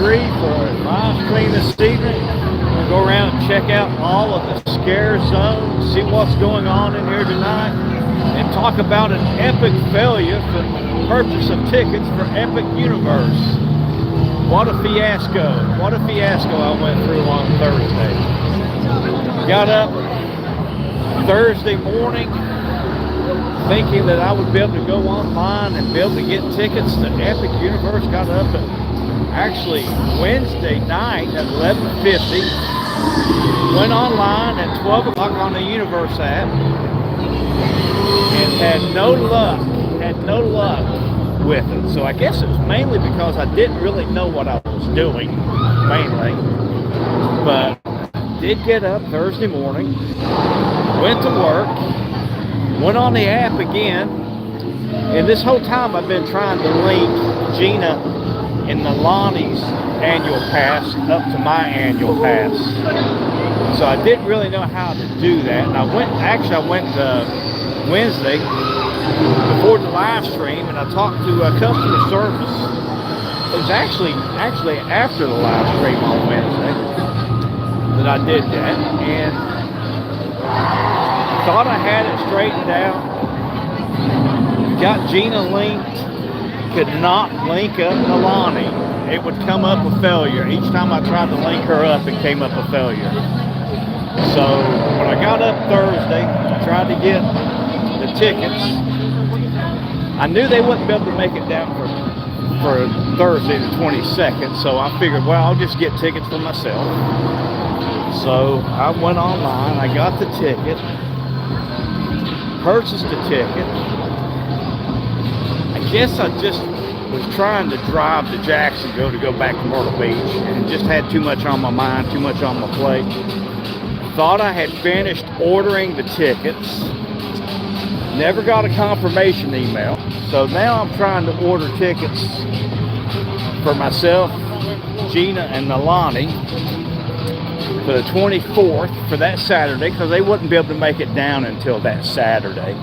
free for a live stream this evening. We'll go around and check out all of the scare zones, see what's going on in here tonight, and talk about an epic failure for purchase of tickets for Epic Universe. What a fiasco. What a fiasco I went through on Thursday. Got up Thursday morning thinking that I would be able to go online and be able to get tickets to Epic Universe. Got up at actually Wednesday night at 11:50. Went online at 12 o'clock on the Universe app and had no luck with it. So I guess it was mainly because I didn't really know what I was doing, mainly. But did get up Thursday morning, went to work, went on the app again, and this whole time I've been trying to link Gina and Nalani's annual pass up to my annual pass. So I didn't really know how to do that. And I went Wednesday before the live stream, and I talked to customer service. It was actually after the live stream on Wednesday that I did that, and thought I had it straightened out. Got Gina linked, could not link up Nalani. It would come up a failure. Each time I tried to link her up, it came up a failure. So when I got up Thursday, tried to get the tickets, I knew they wouldn't be able to make it down for Thursday the 22nd, so I figured, well, I'll just get tickets for myself. So I went online, I got the ticket, purchased the ticket. I guess I just was trying to drive to Jacksonville to go back to Myrtle Beach and just had too much on my mind, too much on my plate. Thought I had finished ordering the tickets. Never got a confirmation email. So now I'm trying to order tickets for myself, Gina, and Nalani for the 24th for that Saturday, because they wouldn't be able to make it down until that Saturday.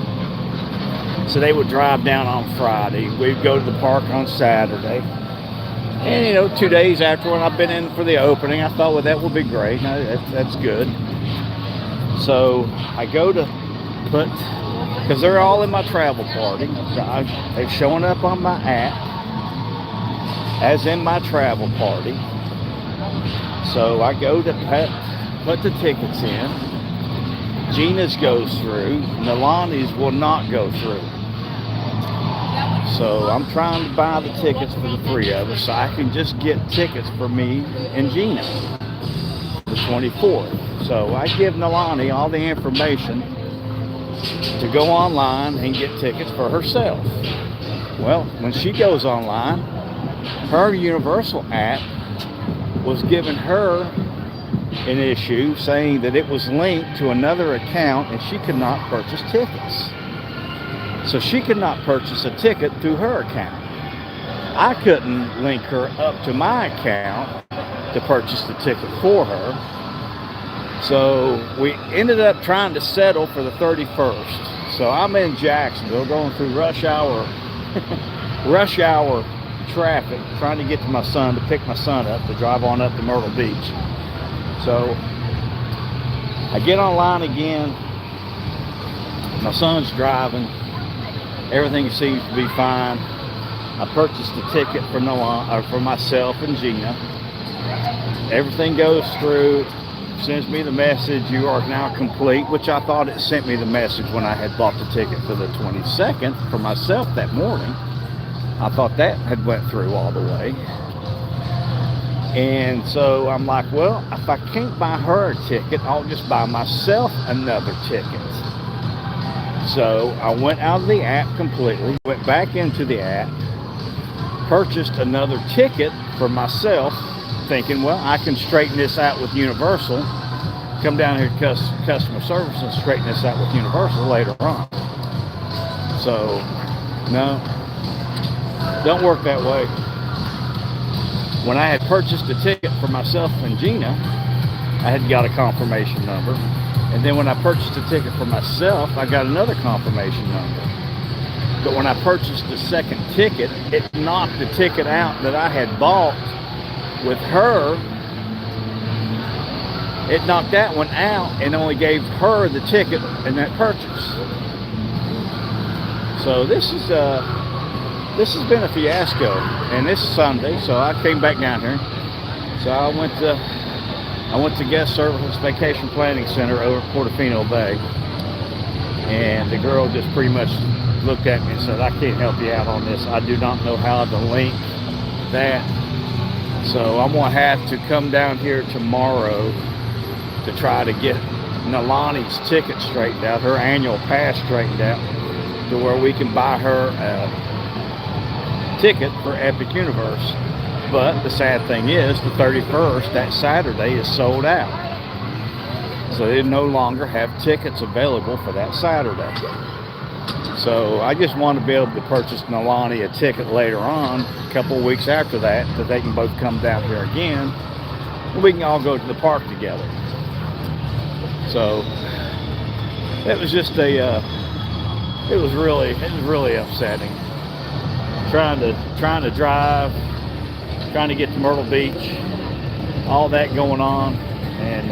So they would drive down on Friday. We'd go to the park on Saturday. And 2 days after when I've been in for the opening, I thought, well, that would be great. That's good. So I go to put, because they're all in my travel party. They're showing up on my app as in my travel party. So I go to put the tickets in. Gina's goes through. Nalani's will not go through. So I'm trying to buy the tickets for the three of us so I can just get tickets for me and Gina the 24th. So I give Nalani all the information to go online and get tickets for herself. Well, when she goes online, her Universal app was giving her an issue saying that it was linked to another account and she could not purchase tickets. So she could not purchase a ticket through her account. I couldn't link her up to my account to purchase the ticket for her. So we ended up trying to settle for the 31st. So I'm in Jacksonville going through rush hour traffic, trying to get to my son, to pick my son up, to drive on up to Myrtle Beach. So I get online again. My son's driving. Everything seems to be fine. I purchased a ticket for myself and Gina. Everything goes through. Sends me the message, you are now complete, which I thought it sent me the message when I had bought the ticket for the 22nd for myself that morning. I thought that had went through all the way. And so I'm like, well, if I can't buy her a ticket, I'll just buy myself another ticket. So I went out of the app completely, went back into the app, purchased another ticket for myself, thinking, well, I can straighten this out with Universal, come down here to customer service and straighten this out with Universal later on. So, no, don't work that way. When I had purchased a ticket for myself and Gina, I had got a confirmation number. And then when I purchased a ticket for myself, I got another confirmation number. But when I purchased the second ticket, it knocked the ticket out that I had bought with her, it knocked that one out and only gave her the ticket in that purchase. So this has been a fiasco, and this Sunday, so I came back down here. So I went to Guest Services Vacation Planning Center over at Portofino Bay, and the girl just pretty much looked at me and said, "I can't help you out on this. I do not know how to link that." So I'm gonna have to come down here tomorrow to try to get Nalani's ticket straightened out, her annual pass straightened out, to where we can buy her a ticket for Epic Universe. But the sad thing is, the 31st, that Saturday, is sold out. So they no longer have tickets available for that Saturday. So I just want to be able to purchase Nalani a ticket later on, a couple of weeks after that they can both come down here again, and we can all go to the park together. So it was just it was really upsetting. Trying to drive, trying to get to Myrtle Beach, all that going on, and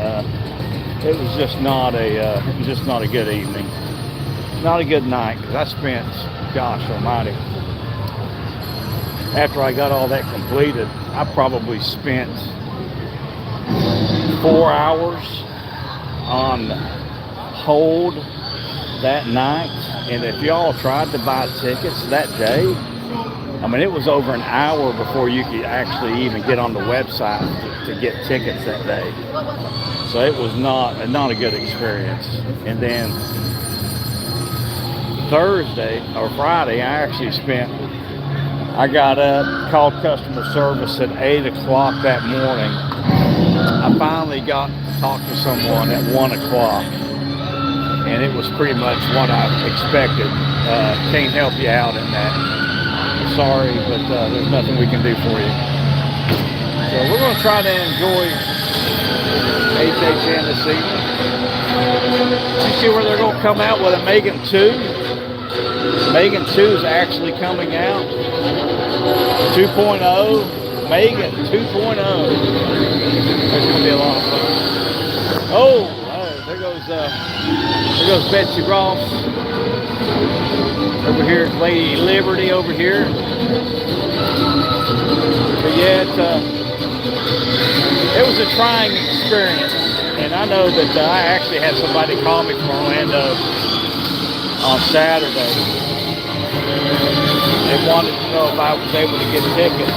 it was just not a good evening, not a good night, because I spent, gosh almighty, after I got all that completed, I probably spent 4 hours on hold that night. And if y'all tried to buy tickets that day, I mean, it was over an hour before you could actually even get on the website to get tickets that day. So it was not a good experience. And then Thursday or Friday, I got up, called customer service at 8 o'clock that morning. I finally got to talk to someone at 1 o'clock, and it was pretty much what I expected. Can't help you out in that. Sorry, but there's nothing we can do for you. So we're going to try to enjoy HHN this evening. You see where they're going to come out with a Megan 2. Megan 2 is actually coming out. 2.0. Megan 2.0. That's going to be a lot of fun. Oh, there goes Betsy Ross. Over here is Lady Liberty over here. But yeah, it was a trying experience. And I know that I actually had somebody call me from Orlando on Saturday. They wanted to know if I was able to get tickets.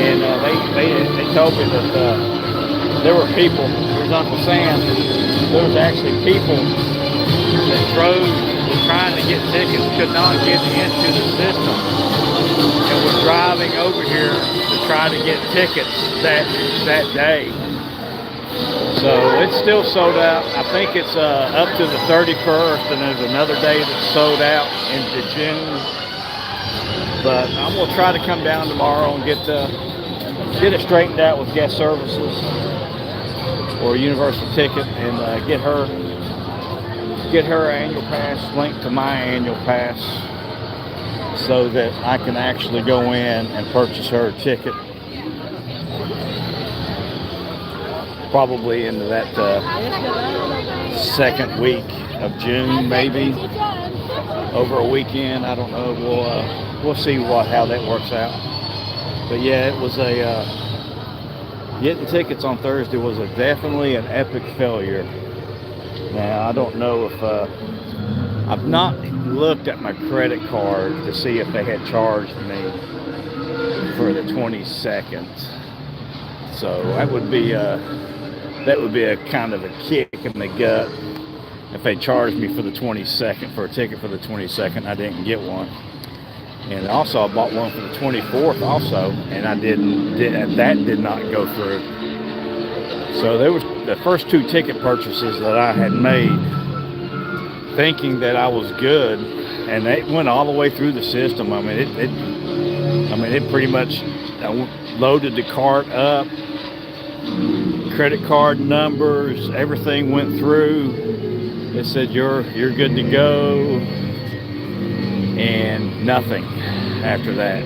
And they told me that there were people, here's Uncle Sam, there was actually people that drove, trying to get tickets, could not get into the system, and was driving over here to try to get tickets that day. So it's still sold out. I think it's up to the 31st, and there's another day that's sold out into June. But I'm going to try to come down tomorrow and get it straightened out with Guest Services or Universal Ticket, and get her annual pass linked to my annual pass, so that I can actually go in and purchase her a ticket. Probably into that second week of June, maybe over a weekend. I don't know. We'll see how that works out. But yeah, it was getting tickets on Thursday was definitely an epic failure. Now I don't know if I've not looked at my credit card to see if they had charged me for the 22nd. So that would be a kind of a kick in the gut if they charged me for the 22nd, for a ticket for the 22nd. I didn't get one. And also I bought one for the 24th also, and that did not go through. So there was the first two ticket purchases that I had made, thinking that I was good, and it went all the way through the system. I mean, it pretty much loaded the cart up, credit card numbers, everything went through. It said you're good to go, and nothing after that.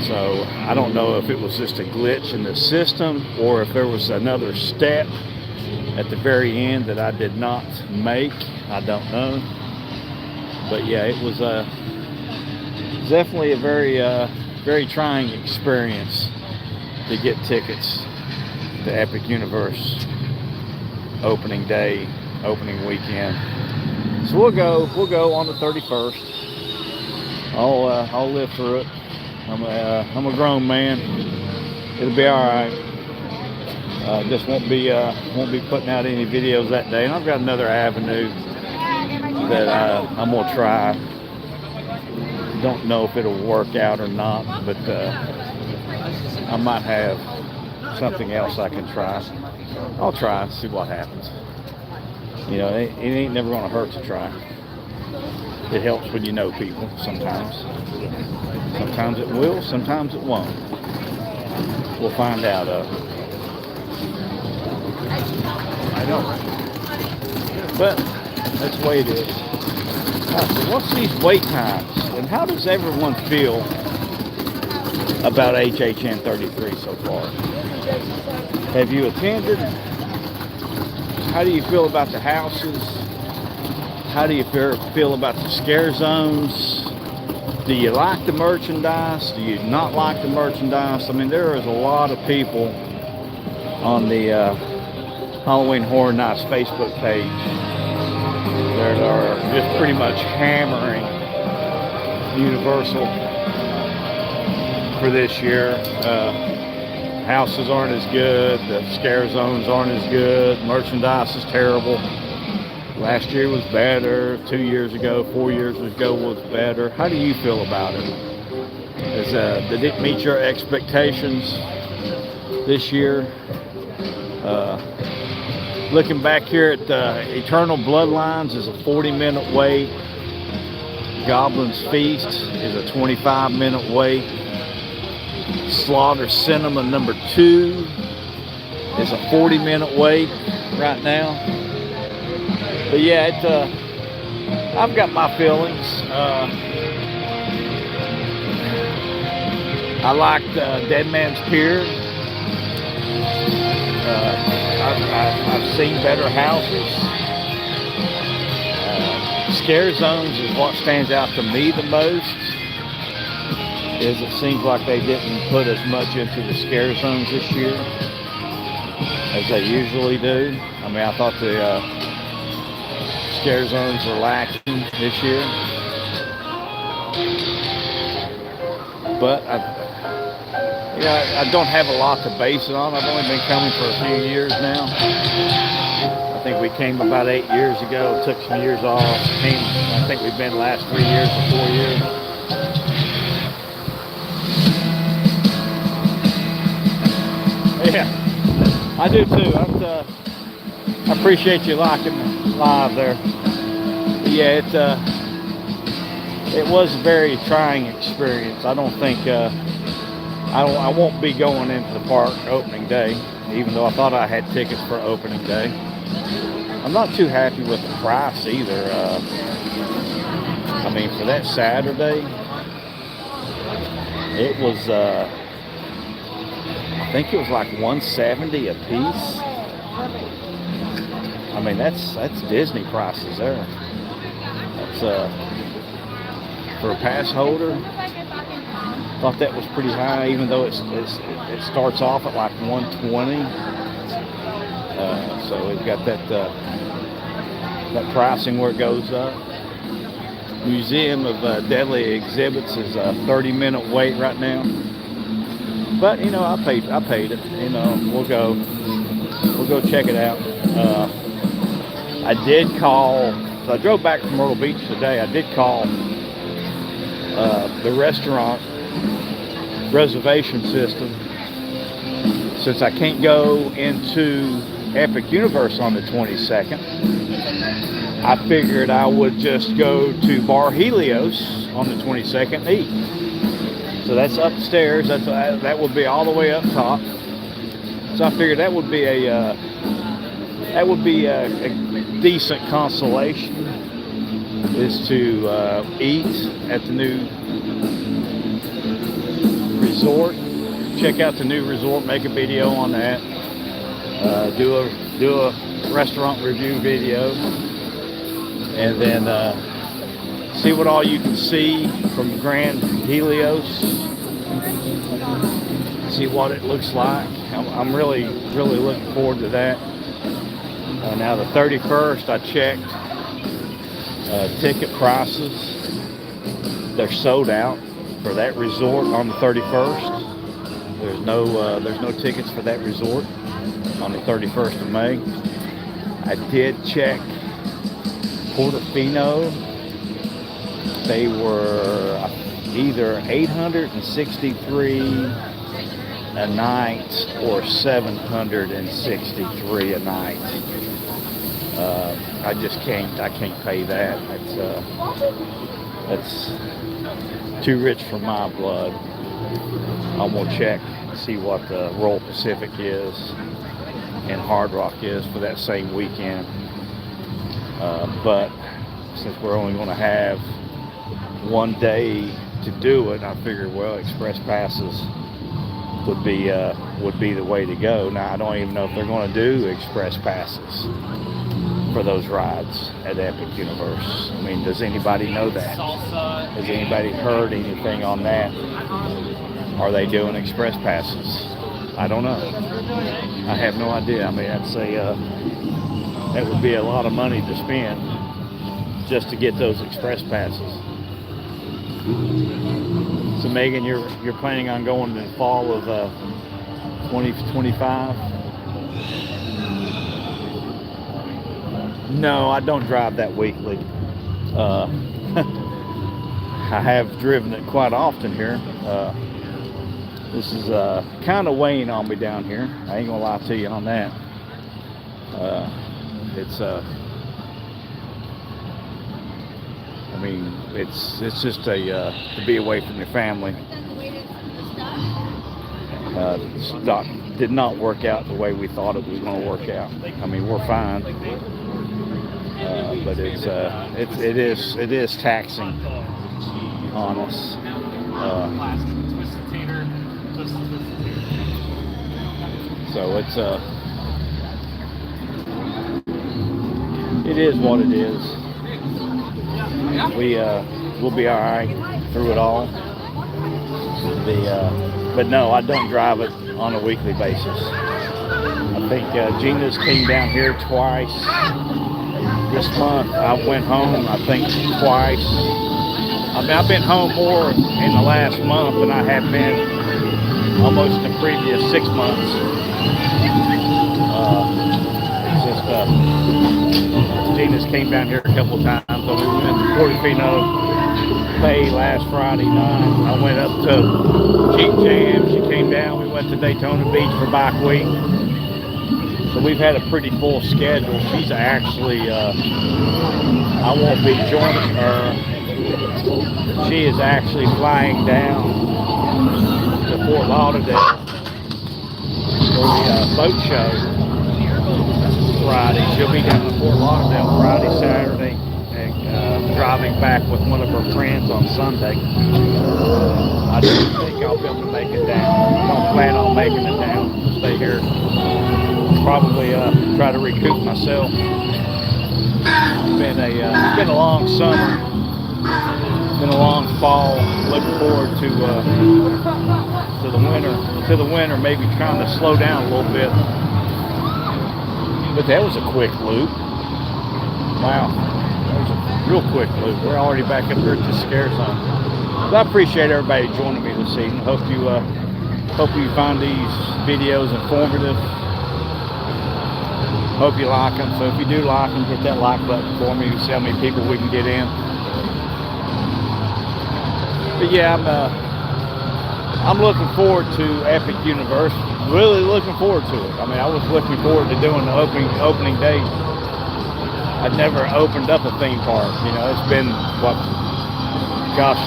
So I don't know if it was just a glitch in the system or if there was another step at the very end that I did not make. I don't know. But yeah, it was definitely a very trying experience to get tickets to Epic Universe opening day, opening weekend. So we'll go on the 31st. I'll live through it. I'm a grown man. It'll be all right. Just won't be putting out any videos that day. And I've got another avenue that I'm gonna try. Don't know if it'll work out or not, but I might have something else I can try. I'll try and see what happens. You know, it ain't never gonna hurt to try. It helps when you know people sometimes. Sometimes it will, sometimes it won't. We'll find out. I know. But that's the way it is. So what's these wait times? And how does everyone feel about HHN 33 so far? Have you attended? How do you feel about the houses? How do you feel about the scare zones? Do you like the merchandise? Do you not like the merchandise? I mean, there is a lot of people on the Halloween Horror Nights Facebook page that are just pretty much hammering Universal for this year. Houses aren't as good. The scare zones aren't as good. Merchandise is terrible. Last year was better. 2 years ago, 4 years ago was better. How do you feel about it? Did it meet your expectations this year? Looking back here at Eternal Bloodlines is a 40-minute wait. Goblin's Feast is a 25-minute wait. Slaughter Cinema number 2 is a 40-minute wait right now. But yeah, I've got my feelings. I liked Dead Man's Pier. I've seen better houses. Scare zones is what stands out to me the most. Is it seems like they didn't put as much into the scare zones this year as they usually do. I mean, I thought the scare zones were lacking this year. But I don't have a lot to base it on. I've only been coming for a few years now. I think we came about 8 years ago, took some years off. I think we've been the last 3 years or 4 years. Yeah, I do too. I appreciate you liking live there. But yeah, it was a very trying experience. I don't think I won't be going into the park opening day, even though I thought I had tickets for opening day. I'm not too happy with the price either. I mean, for that Saturday, it was I think it was like $170 a piece. I mean, that's Disney prices there. That's for a pass holder. Thought that was pretty high, even though it starts off at like $120. So we've got that pricing where it goes up. Museum of Deadly Exhibits is a 30-minute wait right now. But you know, I paid it. You know, we'll go check it out. I did call. So I drove back from Myrtle Beach today. I did call the restaurant reservation system, since I can't go into Epic Universe on the 22nd. I figured I would just go to Bar Helios on the 22nd and eat. So that's upstairs. That would be all the way up top. So I figured that would be a decent consolation, is to eat at the new resort, check out the new resort, make a video on that, do a restaurant review video, and then see what all you can see from Grand Helios, see what it looks like. I'm really looking forward to that. Now the 31st, I checked ticket prices. They're sold out for that resort on the 31st. There's no tickets for that resort on the 31st of May. I did check Portofino. They were either $863 a night or $763 a night. I can't pay that. That's too rich for my blood. I'm gonna check, see what the Royal Pacific is and Hard Rock is for that same weekend. But since we're only gonna have one day to do it, I figured, well, express passes would be the way to go. Now I don't even know if they're going to do express passes for those rides at Epic Universe. I mean, does anybody know that? Has anybody heard anything on that? Are they doing express passes? I don't know. I have no idea. I mean, I'd say that would be a lot of money to spend just to get those express passes. So Megan, you're planning on going in the fall of 2025? No, I don't drive that weekly. I have driven it quite often here. This is kind of weighing on me down here. I ain't gonna lie to you on that. I mean, it's just to be away from your family. Stock did not work out the way we thought it was going to work out. I mean, we're fine, but it is taxing on us. So it is what it is. We'll be all right through it all. But no, I don't drive it on a weekly basis. I think Gina's came down here twice this month. I went home, I think, twice. I mean, I've been home more in the last month than I have been almost the previous 6 months. It's just Gina's came down here a couple times. So we went to Portofino Bay last Friday night. I went up to Jeep Jam. She came down. We went to Daytona Beach for Bike Week. So we've had a pretty full schedule. She's actually, I won't be joining her. She is actually flying down to Fort Lauderdale for the boat show Friday. She'll be down to Fort Lauderdale Friday, Saturday, and driving back with one of her friends on Sunday. I don't think I'll be able to make it down. I don't plan on making it down. Stay here. Probably try to recoup myself. It's been a long summer. It's been a long fall. Looking forward to the winter. To the winter, maybe trying to slow down a little bit. But that was a quick loop. Wow, that was a real quick loop. We're already back up here at the scare zone. But I appreciate everybody joining me this evening. Hope you find these videos informative. Hope you like them. So if you do like them, hit that like button for me. See how many people we can get in. But yeah, I'm looking forward to Epic Universe. Really looking forward to it. I mean, I was looking forward to doing the opening day. I'd never opened up a theme park. You know, it's been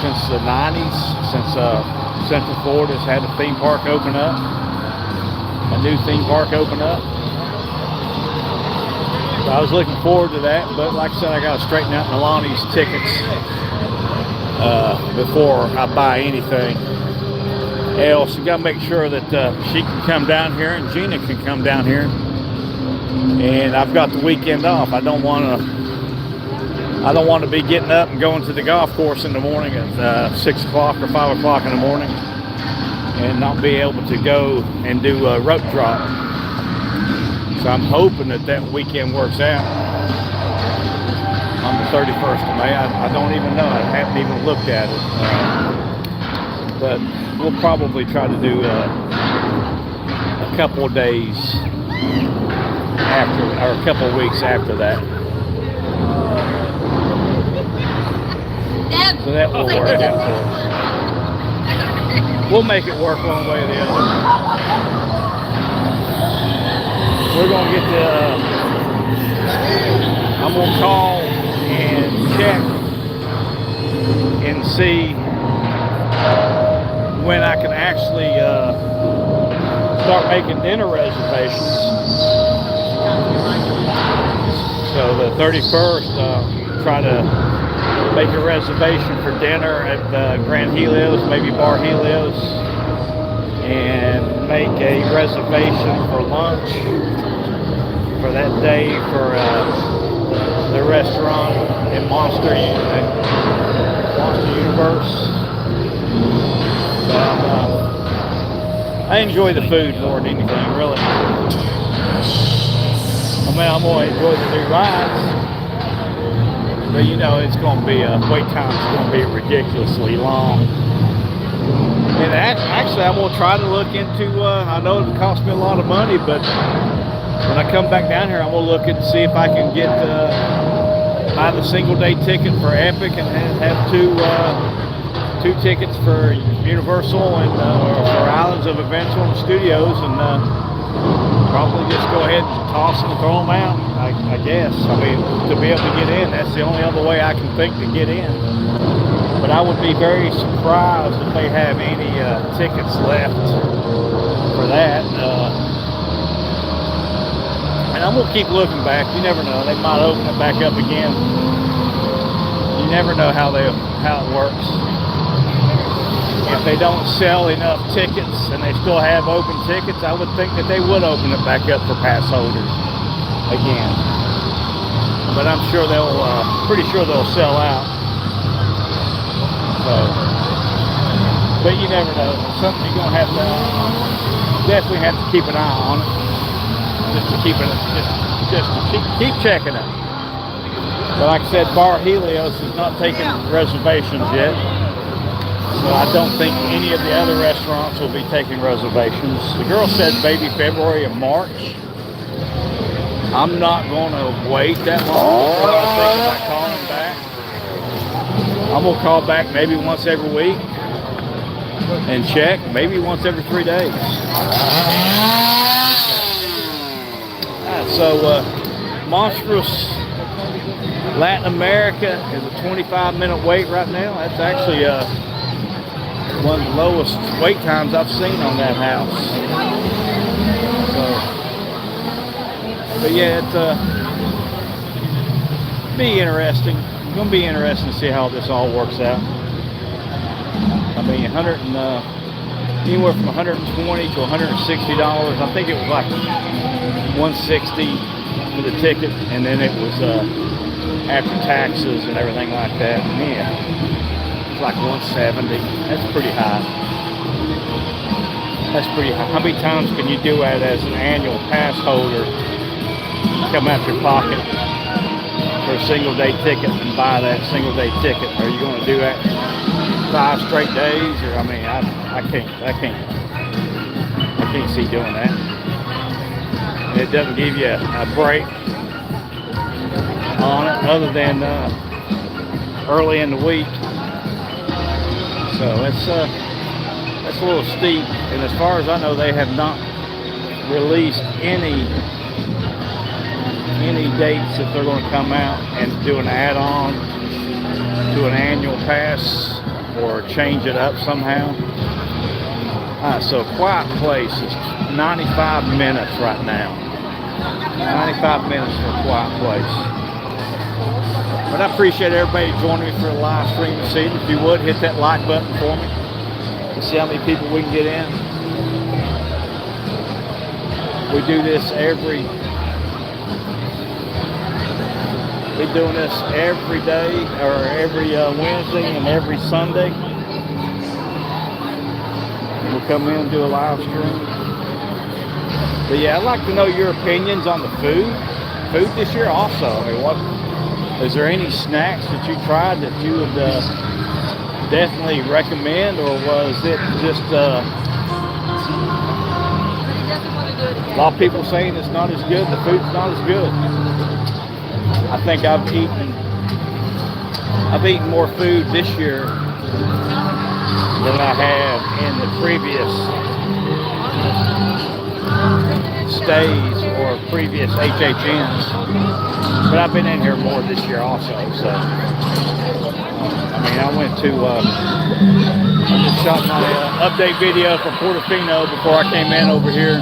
since the 90s, since Central Florida's had a theme park open up, a new theme park open up. So I was looking forward to that, but like I said, I got to straighten out Milani's tickets before I buy anything. else. You got to make sure that she can come down here and Gina can come down here. And I've got the weekend off. I don't want to be getting up and going to the golf course in the morning at 6 o'clock or 5 o'clock in the morning and not be able to go and do a rope drop. So I'm hoping that weekend works out on the 31st of May. I don't even know. I haven't even looked at it. But we'll probably try to do a couple of days after, or a couple of weeks after that. So that will work out for us. We'll make it work one way or the other. We're going to get I'm going to call and check and see when I can actually start making dinner reservations. So the 31st, try to make a reservation for dinner at Grand Helios, maybe Bar Helios, and make a reservation for lunch for that day for the restaurant in Monster Universe. So, I enjoy the food more than anything, really. I mean, I'm going to enjoy the new rides, but you know, it's going to be wait time's going to be ridiculously long. And actually, I'm going to try to look into. I know it costs me a lot of money, but when I come back down here, I'm going to look and see if I can get buy the single day ticket for Epic and have two tickets for Universal and for Islands of Adventure and Studios, and probably just go ahead and toss them and throw them out, I guess. I mean, to be able to get in, that's the only other way I can think to get in. But I would be very surprised if they have any tickets left for that. And I'm going to keep looking back. You never know. They might open it back up again. You never know how it works. If they don't sell enough tickets and they still have open tickets, I would think that they would open it back up for pass holders again. But I'm sure pretty sure they'll sell out. So, but you never know. It's something you're gonna have to definitely have to keep an eye on it, just to keep checking it. But like I said, Bar Helios is not taking reservations yet. So I don't think any of the other restaurants will be taking reservations. The girl said maybe February or March. I'm not going to wait that long. So I think about calling back. I'm going to call back maybe once every week and check, maybe once every 3 days. So Monstrous Latin America is a 25-minute wait right now. That's actually one of the lowest wait times I've seen on that house. So, but yeah, it's be interesting. It's going to be interesting to see how this all works out. I mean, anywhere from $120 to $160. I think it was like $160 for the ticket, and then it was after taxes and everything like that. Man, it's like $170. That's pretty high. That's pretty high. How many times can you do that as an annual pass holder? Come out your pocket for a single day ticket and buy that single day ticket. Are you going to do that 5 straight days? Or I mean, I can't see doing that. And it doesn't give you a break on it other than early in the week. So that's a little steep. And as far as I know, they have not released any dates that they're going to come out and do an add-on to an annual pass or change it up somehow. So Quiet Place is 95 minutes right now. 95 minutes for Quiet Place. But I appreciate everybody joining me for the live stream this evening. If you would, hit that like button for me. See how many people we can get in. We do this we're doing this every day, or every Wednesday and every Sunday. We'll come in and do a live stream. But yeah, I'd like to know your opinions on the food this year also. I mean, is there any snacks that you tried that you would definitely recommend, or was it just a lot of people saying it's not as good, the food's not as good? I think I've eaten more food this year than I have in the previous stays or previous HHNs. But I've been in here more this year also, so I mean, I went to I just shot my update video for Portofino before I came in over here.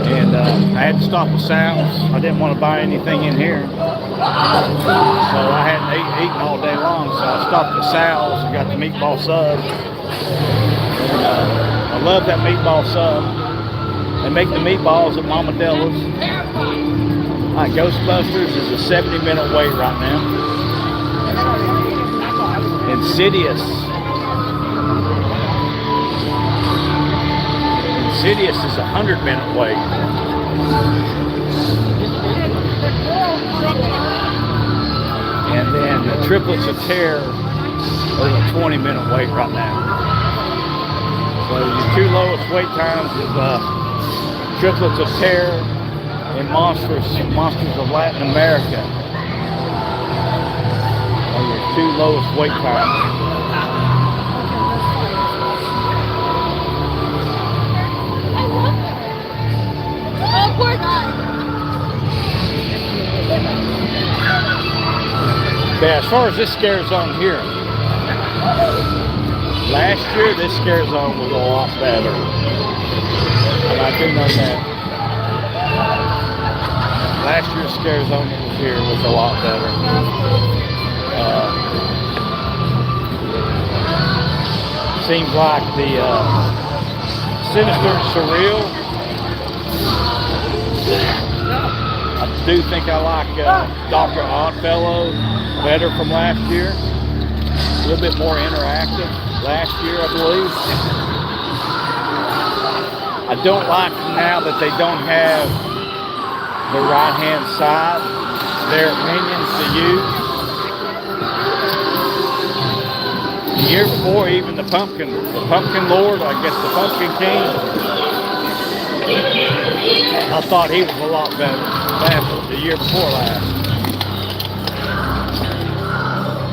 And I had to stop at Sal's. I didn't want to buy anything in here. So I hadn't eaten all day long, so I stopped at Sal's and got the meatball sub. And, I love that meatball sub. They make the meatballs at Mama Della's. Ghostbusters is a 70-minute wait right now. Insidious is a 100-minute wait. And then the Triplets of Terror is a 20-minute wait right now. So your two lowest wait times is Triplets of Terror and Monsters of Latin America are your two lowest wait times. Oh, poor guy. Yeah, as far as this scare zone here, last year this scare zone was a lot better. And I do know that. Last year's scare zone that was here was a lot better. Seems like the Sinister and Surreal. I do think I like Dr. Oddfellow better from last year. A little bit more interactive last year, I believe. I don't like now that they don't have the right-hand side, their opinions to use. The year before, even the Pumpkin Lord, I guess the Pumpkin King, I thought he was a lot better the year before last.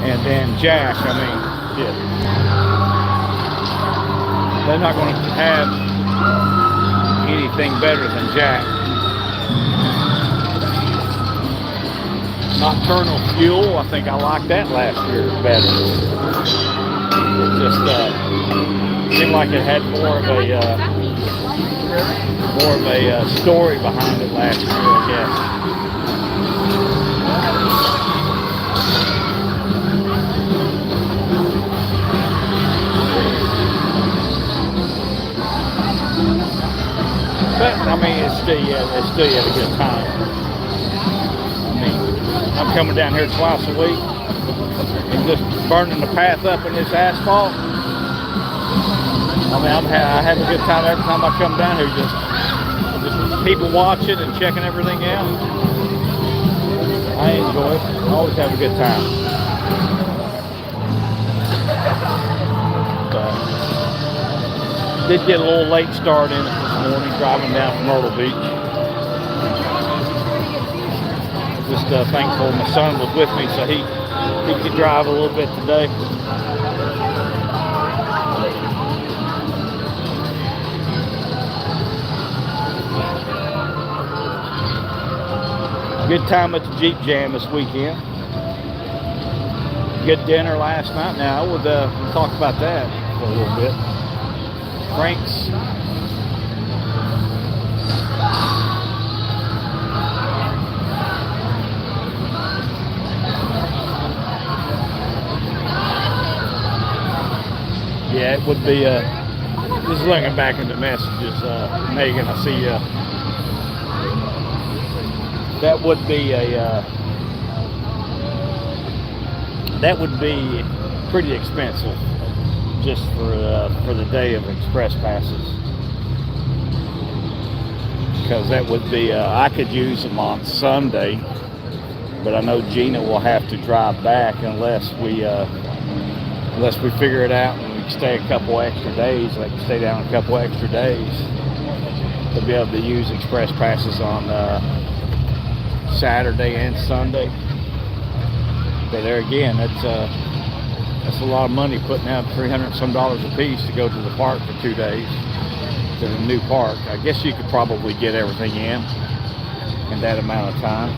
And then Jack, I mean, yeah. They're not going to have anything better than Jack. Nocturnal Fuel, I think I liked that last year better. It just seemed like it had more of a story behind it last year, I guess. But I mean, it's still yet a good time. I mean, I'm coming down here twice a week and just burning the path up in this asphalt. I mean, I have a good time every time I come down here. Just people watching and checking everything out. I enjoy it. I always have a good time. Did get a little late start in it this morning, driving down from Myrtle Beach. Just thankful my son was with me, so he could drive a little bit today. Good time at the Jeep Jam this weekend. Good dinner last night. Now, I would talk about that for a little bit. Frank's. would be just looking back in the messages, Megan. I see that would be pretty expensive just for the day of express passes, because that would be I could use them on Sunday, but I know Gina will have to drive back unless we figure it out and we can stay a couple extra days. I can stay down a couple extra days to be able to use express passes on Saturday and Sunday. But there again, that's a lot of money, putting out $300 some a piece to go to the park for 2 days, to the new park. I guess you could probably get everything in that amount of time.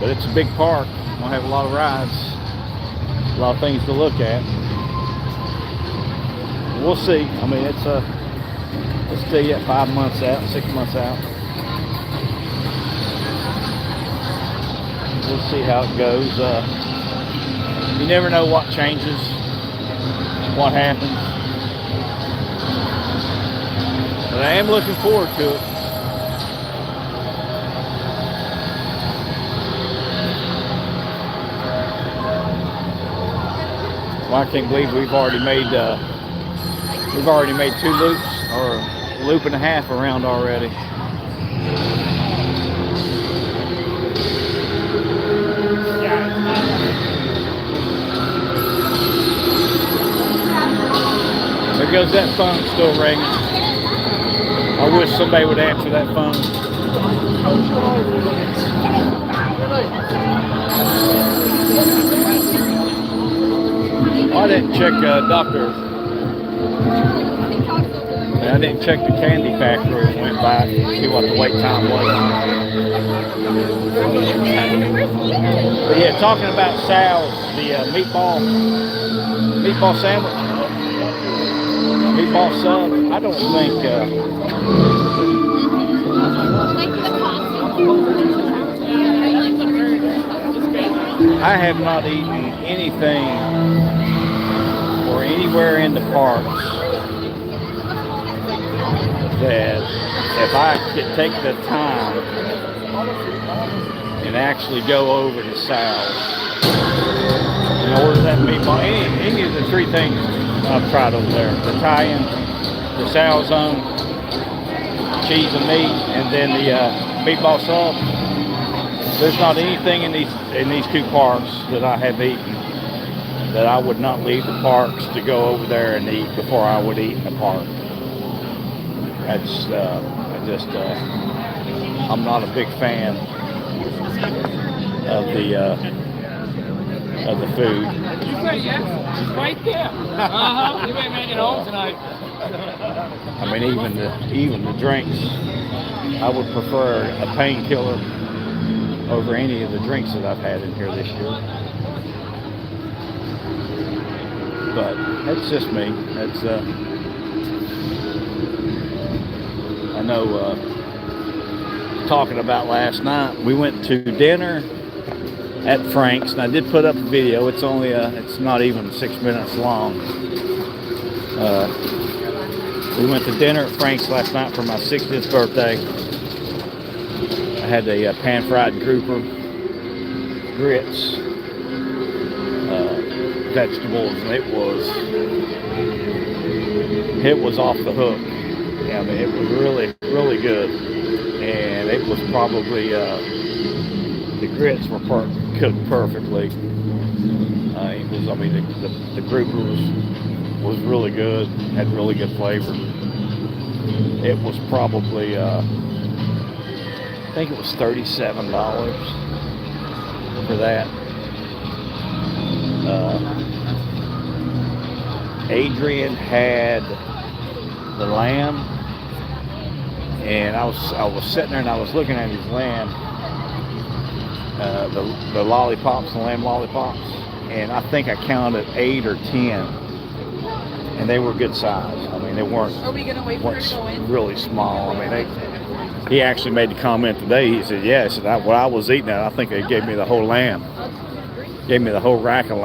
But it's a big park. We'll have a lot of rides, a lot of things to look at. We'll see. I mean, it's still yet 5 months out, 6 months out. We'll see how it goes. You never know what changes, what happens. But I am looking forward to it. Well, I can't believe we've already made 2 loops, or a loop and a half around already. There goes that phone still ringing. I wish somebody would answer that phone. I didn't check I didn't check the candy factory and went by to see what the wait time was. But yeah, talking about Sal's, the meatball sandwich, meatball sub. I don't think I have not eaten anything or anywhere in the parks that if I could take the time and actually go over to Sal's and order that meatball, any of the 3 things I've tried over there, the Italian, the Sal's own cheese and meat, and then the meatball sub. There's not anything in these 2 parks that I have eaten that I would not leave the parks to go over there and eat before I would eat in the park. That's I'm not a big fan of the food. You say yes, right there. You ain't making home tonight. I mean, even the drinks, I would prefer a painkiller over any of the drinks that I've had in here this year. But that's just me. That's I know. Talking about last night, we went to dinner at Frank's, and I did put up a video. It's only it's not even 6 minutes long. We went to dinner at Frank's last night for my 60th birthday. I had a pan-fried grouper, grits, vegetables, and it was off the hook. Yeah, I mean, it was really, really good. And it was probably, the grits were cooked perfectly. The grouper was really good, had really good flavor. It was probably, I think it was $37 for that. Adrian had the lamb, and I was sitting there and I was looking at his lamb, the lollipops, the lamb lollipops, and I think I counted 8 or 10, and they were good size. I mean, they weren't really small. I mean, he actually made the comment today. He said, "Yeah," he said, "What I was eating at, I think they gave me the whole lamb, gave me the whole rack of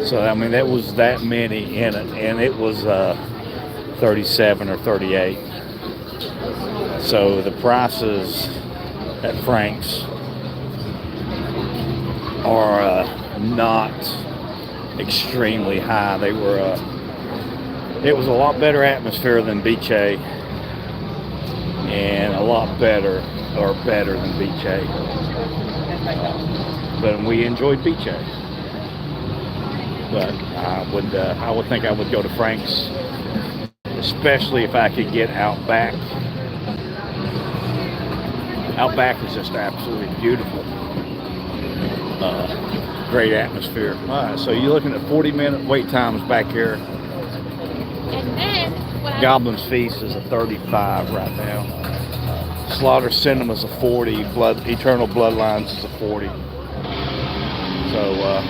So I mean, that was that many in it, and it was 37 or 38. So the prices at Frank's are not extremely high. They were. It was a lot better atmosphere than Beach A, and a lot better than Beach A. But we enjoyed Beach A. But I would think I would go to Frank's, especially if I could get Outback. Outback is just absolutely beautiful. Great atmosphere. All right, so you're looking at 40-minute wait times back here. And then when Goblin's Feast is a 35 right now. Slaughter Cinema's a 40. Eternal Bloodlines is a 40. So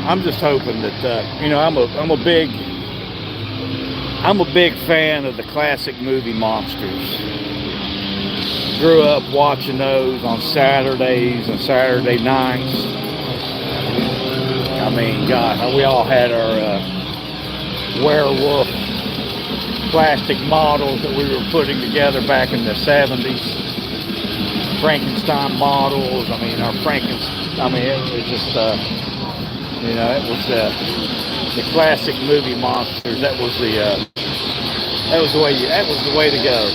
I'm just hoping that I'm a big fan of the classic movie monsters. Grew up watching those on Saturdays and Saturday nights. I mean, God, we all had our werewolf plastic models that we were putting together back in the 70s. Frankenstein models. I mean, it was just, it was the classic movie monsters. That was the way to go.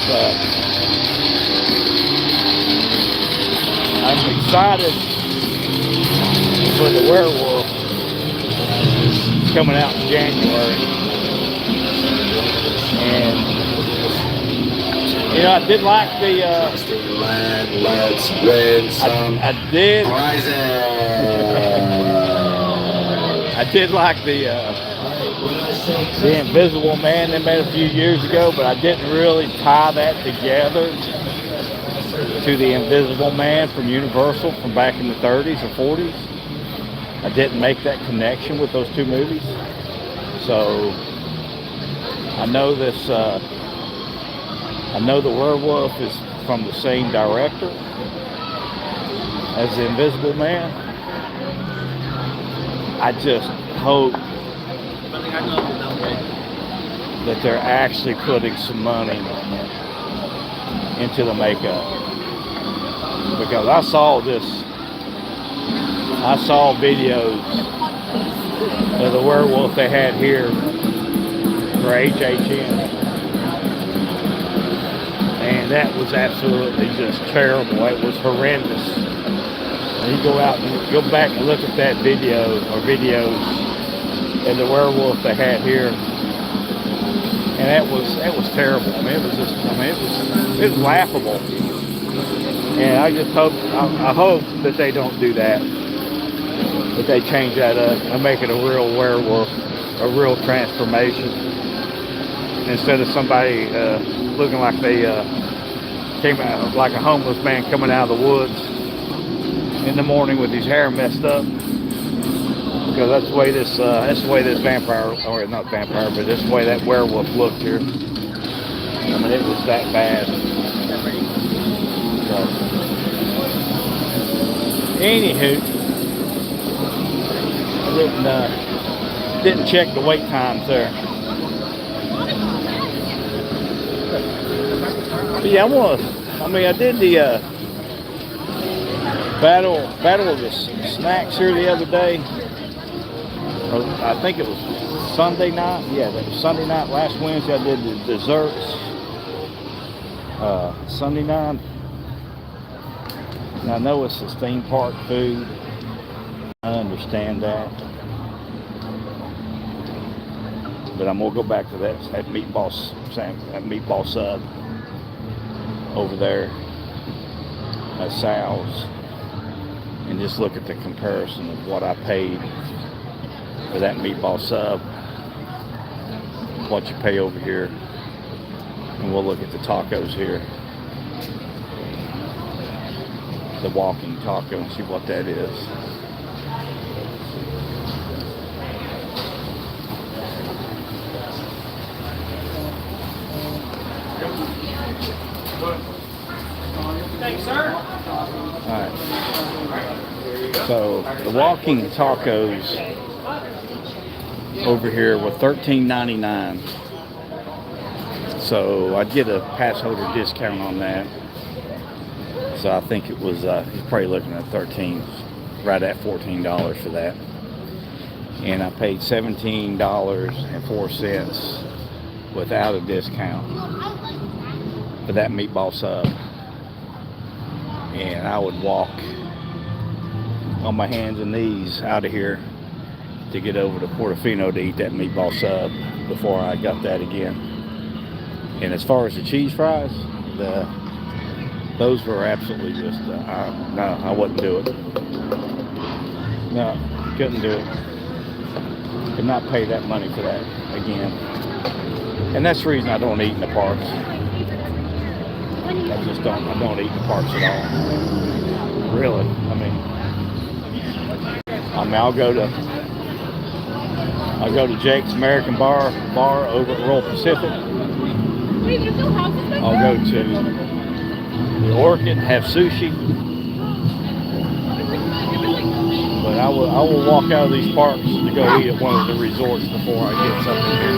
But I'm excited for the werewolf coming out in January. And I did like the let's win some I did I did like the Invisible Man they made a few years ago, but I didn't really tie that together to the Invisible Man from Universal from back in the 30s or 40s. I didn't make that connection with those two movies. So I know this. I know the werewolf is from the same director as the Invisible Man. I just hope that they're actually putting some money into the makeup, because I saw videos of the werewolf they had here for HHN, and that was absolutely just terrible. It was horrendous. And you go out and go back and look at that video or videos of the werewolf they had here, and that was terrible. I mean, it was laughable. And I just hope that they don't do that. That they change that up and make it a real werewolf, a real transformation, instead of somebody looking like they came out like a homeless man coming out of the woods in the morning with his hair messed up. Because that's the way this vampire, or not vampire, but that's the way that werewolf looked here. I mean, it was that bad. So, anywho, I didn't check the wait times there. But yeah, I did the battle of the snacks here the other day. I think it was Sunday night. Yeah, that was Sunday night. Last Wednesday I did the desserts. Sunday night. And I know it's a theme park food. I understand that. But I'm gonna go back to that meatball sub over there at Sal's and just look at the comparison of what I paid for that meatball sub, what you pay over here, and we'll look at the tacos here, the walking taco, and see what that is. Thanks, sir. All right. There you go. So the walking tacos over here were $13.99. So I'd get a pass holder discount on that. So I think it was he's probably looking at 13, right at $14 for that. And I paid $17.04 without a discount for that meatball sub. And I would walk on my hands and knees out of here to get over to Portofino to eat that meatball sub before I got that again. And as far as the cheese fries, those were absolutely just, no, I wouldn't do it. No, couldn't do it. Could not pay that money for that again. And that's the reason I don't eat in the parks. I don't eat in the parks at all. Really, I'll go to Jake's American Bar over at Royal Pacific. I'll go to the Orchid, have sushi. But I will walk out of these parks to go eat at one of the resorts before I get something here.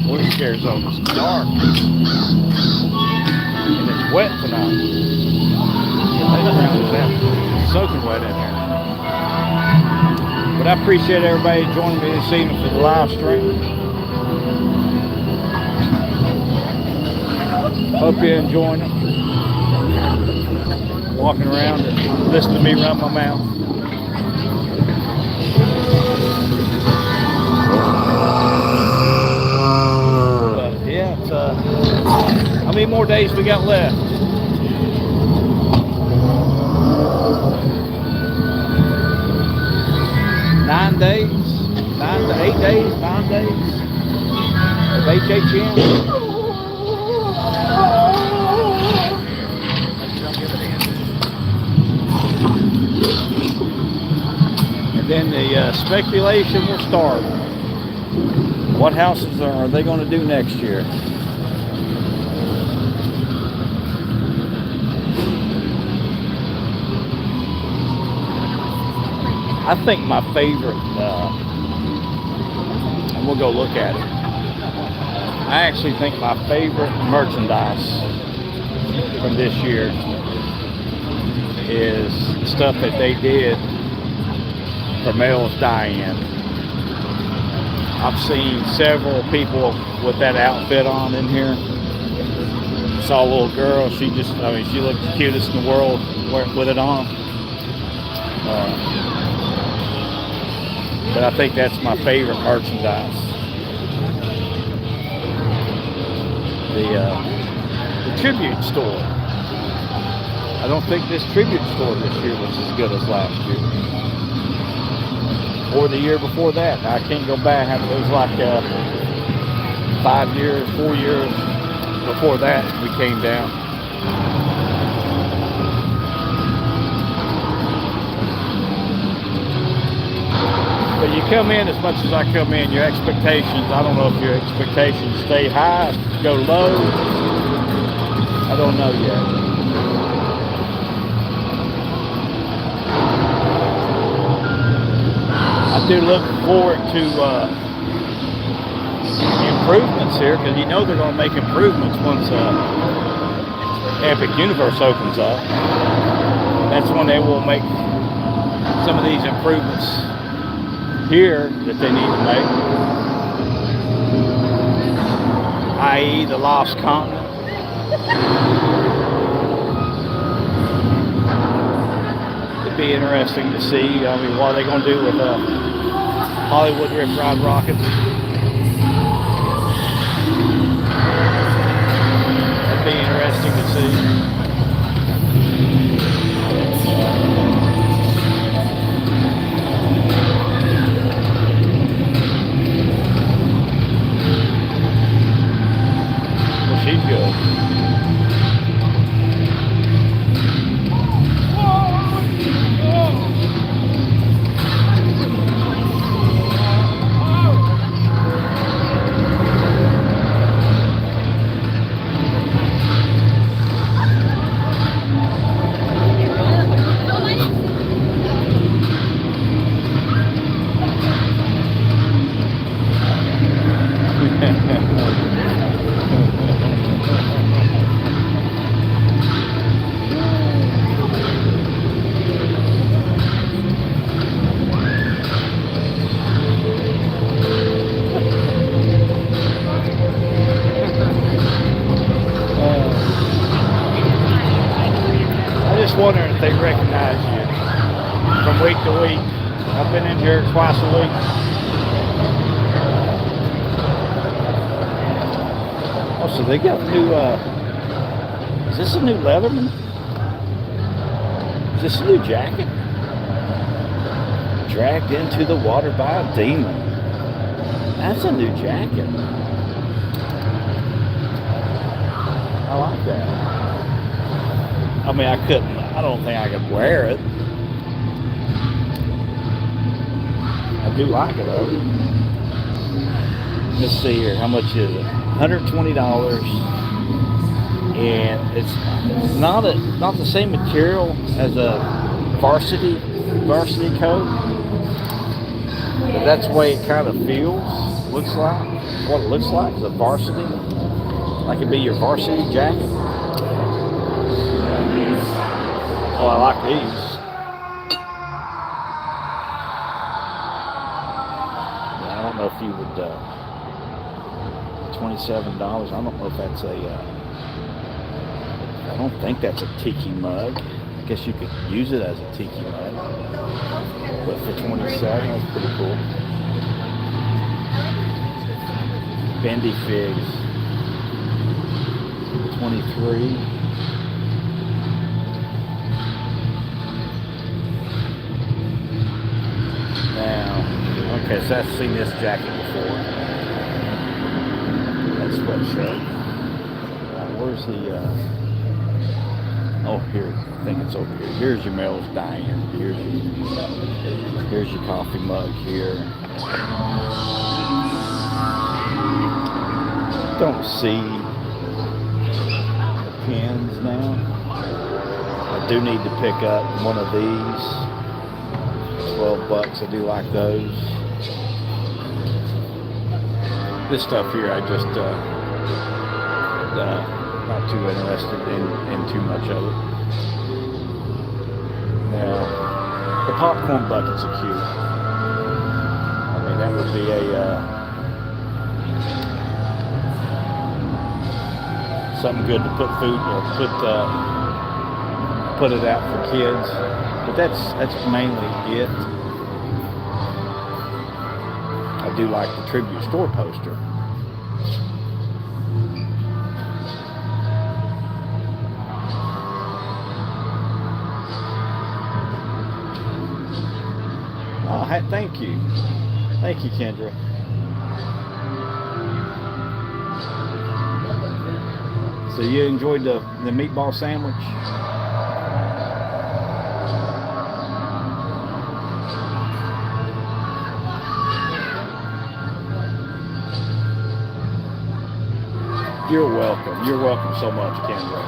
What a scare zone. It's dark. And it's wet tonight. It's soaking wet in here. But I appreciate everybody joining me this evening for the live stream. Hope you're enjoying it. Walking around and listening to me run my mouth. But yeah, it's, how many more days we got left? Nine days of HHN. And then the speculation will start. What houses are they going to do next year? I think my favorite, and we'll go look at it. I actually think my favorite merchandise from this year is stuff that they did for Mel's die-in. I've seen several people with that outfit on in here. Saw a little girl, she looked the cutest in the world with it on. But I think that's my favorite merchandise. The tribute store. I don't think this tribute store this year was as good as last year. Or the year before that. I can't go back. It was like 4 years before that we came down. But you come in as much as I come in, your expectations, I don't know if your expectations stay high, go low. I don't know yet. I do look forward to improvements here, because you know they're going to make improvements once Epic Universe opens up. That's when they will make some of these improvements here that they need to make, i.e. the Lost Continent. It'd be interesting to see. What are they going to do with Hollywood Rip Ride Rockets? It'd be interesting to see. She's good. they recognize you from week to week. I've been in here twice a week. Oh, so they got new, is this a new Leatherman? Is this a new jacket? Dragged into the water by a demon. That's a new jacket. I like that. I mean, I don't think I could wear it. I do like it though. Let's see here, how much is it? $120. And it's not the same material as a varsity coat. But that's the way it kind of feels, looks like. What it looks like is a varsity. Like it'd be your varsity jacket. Oh, I like these. Yeah, I don't know if you would, $27. I don't know if that's I don't think that's a tiki mug. I guess you could use it as a tiki mug. But for $27, that's pretty cool. Bendy figs. 23. Now, okay, so I've seen this jacket before. That's sweatshirt. Where's the, oh, here, I think it's over here. Here's your Mel's Diner. Here's your coffee mug here. Don't see pins now. I do need to pick up one of these. $12. I do like those. This stuff here, I just not too interested in too much of it. Now, the popcorn buckets are cute. I mean, that would be something good to put food or put it out for kids. But that's mainly it. I do like the Tribute Store poster. Oh, thank you. Thank you, Kendra. So you enjoyed the meatball sandwich? You're welcome. You're welcome so much, Kendra.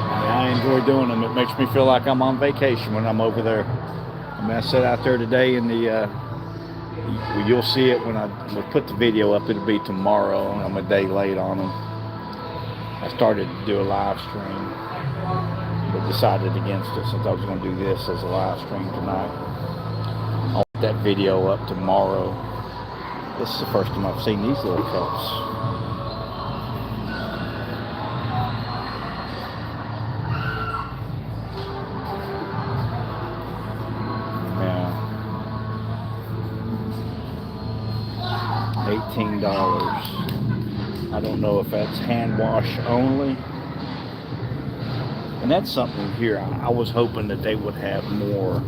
I mean, I enjoy doing them. It makes me feel like I'm on vacation when I'm over there. I mean, I sat out there today in the, you'll see it when we'll put the video up. It'll be tomorrow. I'm a day late on them. I started to do a live stream, but decided against it since I was going to do this as a live stream tonight. I'll put that video up tomorrow. This is the first time I've seen these little cups. $18. I don't know if that's hand wash only. And that's something here. I was hoping that they would have more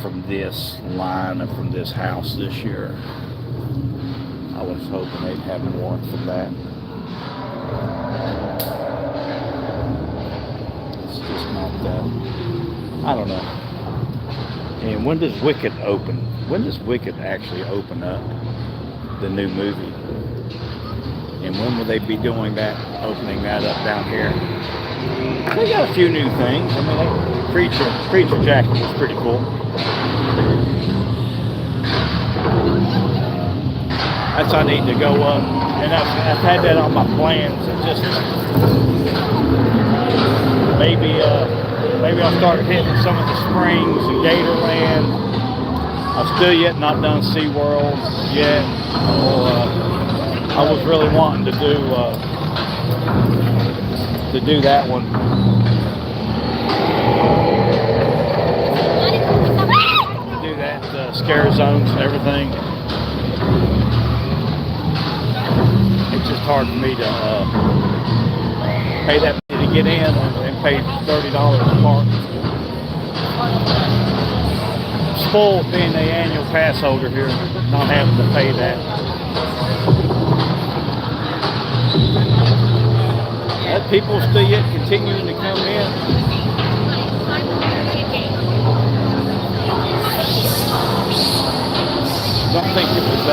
from this line and from this house this year. I was hoping they'd have more from that. It's just not that. I don't know. And when does Wicked open? When does Wicked actually open up, the new movie? And when will they be doing that, opening that up down here? They got a few new things. I mean, Preacher jacket was pretty cool. That's I need to go up, and I've had that on my plans. It just maybe I'll start hitting some of the springs and Gatorland. I've still yet not done SeaWorld yet. I was really wanting to do to do that one. Do that scare zones and everything. It's just hard for me to pay that money to get in and pay $30 a park. Spoiled being the annual pass holder here, not having to pay that. People still yet continuing to come in. Don't think it was,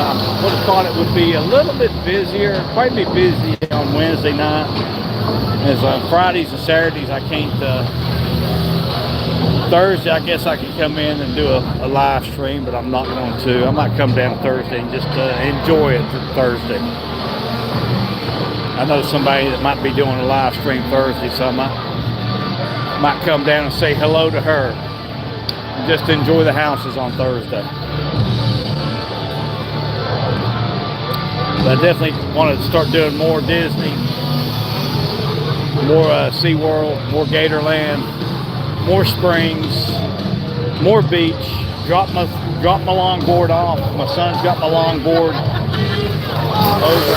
would have thought it would be a little bit busier, quite be busy on Wednesday night. As on Fridays and Saturdays, I can't, Thursday, I guess I could come in and do a live stream, but I'm not going to. I might come down Thursday and just enjoy it Thursday. I know somebody that might be doing a live stream Thursday, so I might come down and say hello to her. And just enjoy the houses on Thursday. But I definitely want to start doing more Disney, more SeaWorld, more Gatorland, more springs, more beach. Drop my longboard off. My son's got my longboard over.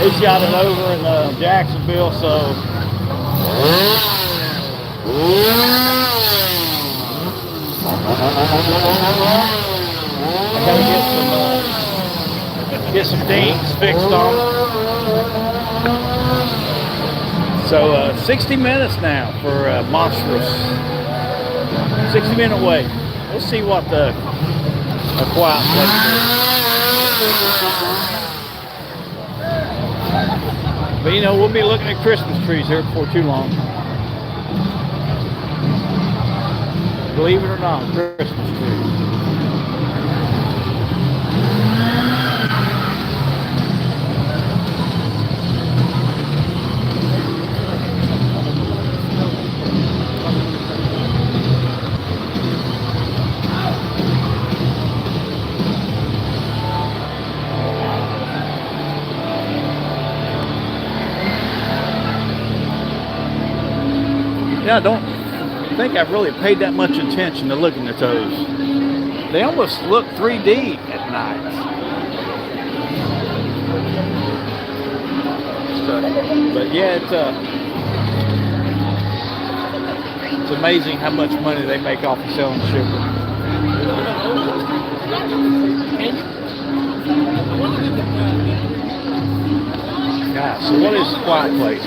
He's got it over in Jacksonville, so I gotta get some dings fixed on it. So 60 minutes now for Monstrous. 60-minute wait. Let's see what the quiet place is. But you know, we'll be looking at Christmas trees here before too long. Believe it or not, Christmas trees. Yeah, I don't think I've really paid that much attention to looking at those. They almost look 3D at night. So, but yeah, it's amazing how much money they make off of selling sugar. God, so what is Quiet Place?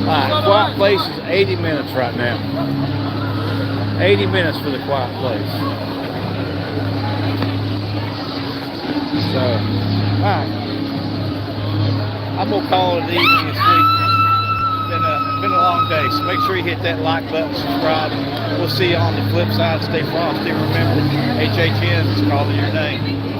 Alright, Quiet Place is 80 minutes right now. 80 minutes for the Quiet Place. So, alright. I'm going to call it an evening this week. Been a long day, so make sure you hit that like button, subscribe. We'll see you on the flip side. Stay frosty. Remember, HHN is calling your name.